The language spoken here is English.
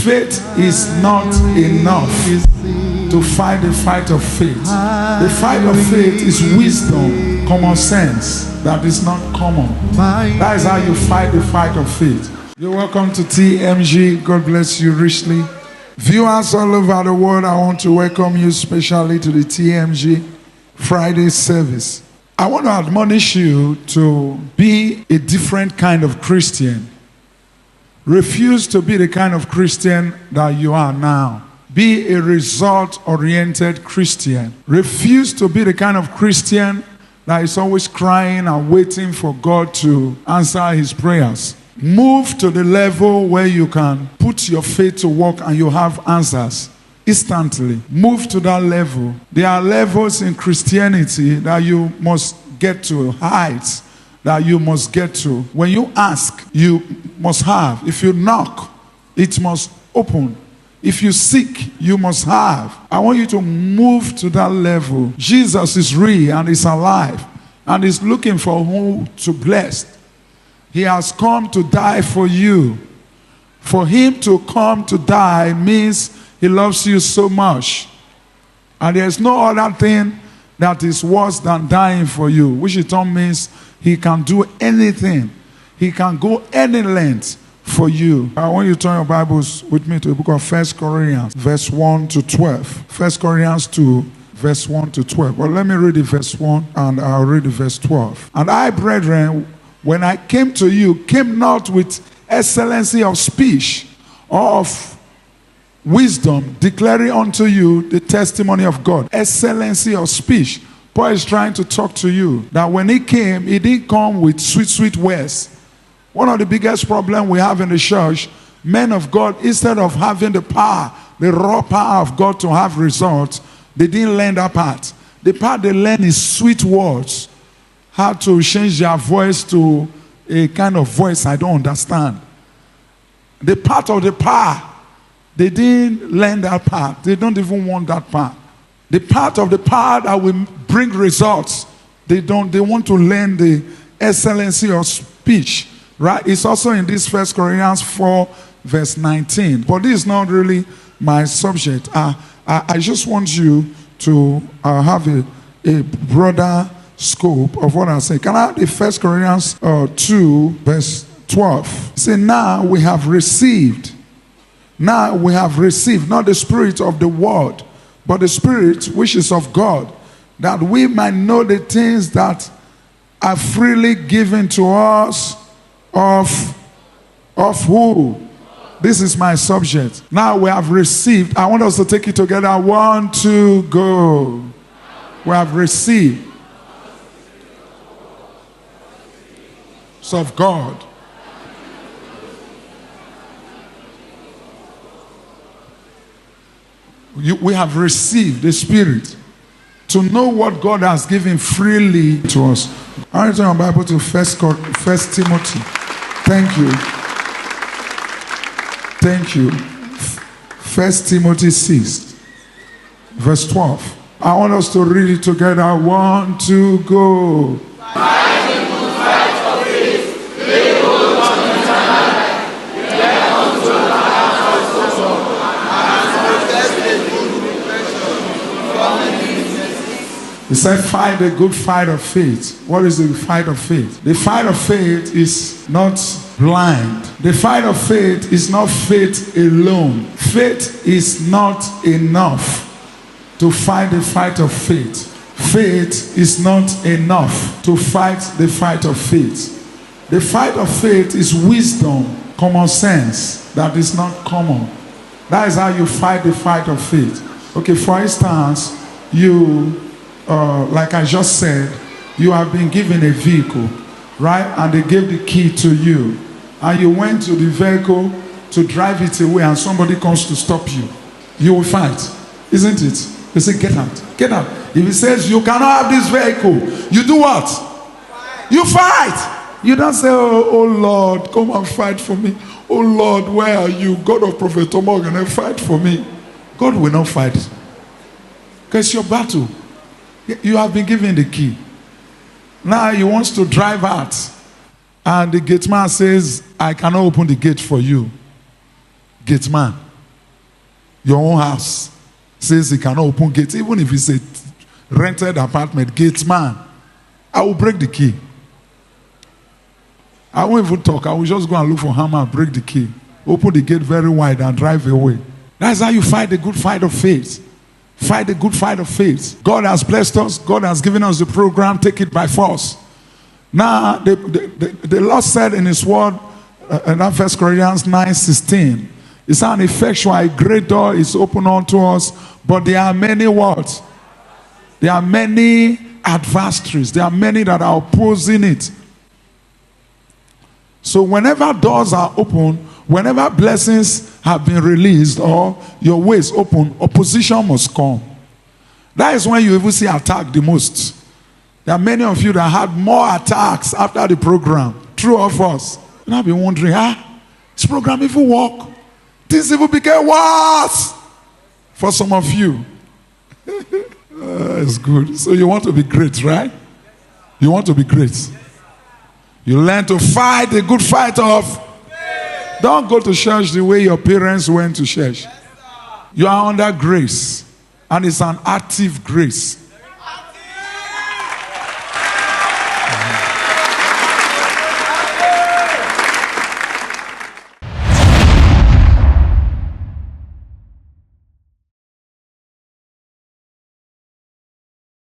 Faith is not enough to fight the fight of faith. The fight of faith is wisdom, common sense that is not common. That is how you fight the fight of faith. You're welcome to TMG. God bless you richly. Viewers all over the world, I want to welcome you specially to the TMG Friday service. I want to admonish you to be a different kind of Christian. Refuse to be the kind of Christian that you are now. Be a result-oriented Christian. Refuse to be the kind of Christian that is always crying and waiting for God to answer his prayers. Move to the level where you can put your faith to work and you have answers instantly. Move to that level. There are levels in Christianity that you must get to, heights that you must get to. When you ask, you must have. If you knock, it must open. If you seek, you must have. I want you to move to that level. Jesus is real and is alive and is looking for whom to bless. He has come to die for you. For him to come to die means he loves you so much. And there's no other thing that is worse than dying for you, which in turn means he can do anything. He can go any length for you. I want you to turn your Bibles with me to the book of 1 Corinthians, verse 1 to 12. 1 Corinthians 2, verse 1 to 12. Well, let me read the verse 1 and I'll read the verse 12. And I, brethren, when I came to you, came not with excellency of speech or of wisdom, declaring unto you the testimony of God. Excellency of speech. Paul is trying to talk to you that when he came, he didn't come with sweet words. One of the biggest problems we have in the church, men of God, instead of having the power, the raw power of God to have results, they didn't learn that part. The part they learn is sweet words. How to change their voice to a kind of voice I don't understand. The part of the power, they didn't learn that part. They don't even want that part. The part of the power that will bring results, they want to learn the excellency of speech. Right? It's also in this 1 Corinthians 4, verse 19. But this is not really my subject. I just want you to have a broader scope of what I say. Can I have the 1 Corinthians 2, verse 12? Say, now we have received, not the spirit of the world, but the spirit which is of God, that we might know the things that are freely given to us of who? This is my subject. Now we have received. I want us to take it together. 1, 2, go. We have received of God. We have received the Spirit to know what God has given freely to us. I want to turn my Bible to 1 Timothy. Thank you. Thank you. 1 Timothy 6, verse 12. I want us to read it together. 1, 2, go. He said, fight the good fight of faith. What is the fight of faith? The fight of faith is not blind. The fight of faith is not faith alone. Faith is not enough to fight the fight of faith. Faith is not enough to fight the fight of faith. The fight of faith is wisdom, common sense that is not common. That is how you fight the fight of faith. Okay, for instance, like I just said, you have been given a vehicle, right? And they gave the key to you. And you went to the vehicle to drive it away and somebody comes to stop you. You will fight, isn't it? They say, get out, get out. If he says, you cannot have this vehicle, you do what? You fight. You don't say, oh Lord, come and fight for me. Oh Lord, where are you? God of Prophet Omoghene, fight for me. God will not fight. Because it's your battle. You have been given the key. Now he wants to drive out. And the gate man says, I cannot open the gate for you. Gate man. your own house says he cannot open gates, even if it's a rented apartment, gates man, I will break the key. I won't even talk. I will just go and look for hammer and break the key. Open the gate very wide and drive away. That's how you fight the good fight of faith. Fight the good fight of faith. God has blessed us. God has given us the program. Take it by force. Now, the Lord said in His word, in 1 Corinthians 9:16, it's an effectual, a great door is open unto us, but there are many words. There are many adversaries. There are many that are opposing it. So whenever doors are open, whenever blessings have been released or your ways open, opposition must come. That is when you even see attack the most. There are many of you that had more attacks after the program. True of us. And I'll be wondering, this program even work? Things even became worse for some of you. It's good. So you want to be great, right? You want to be great. You learn to fight the good fight of. Don't go to church the way your parents went to church. You are under grace. And it's an active grace.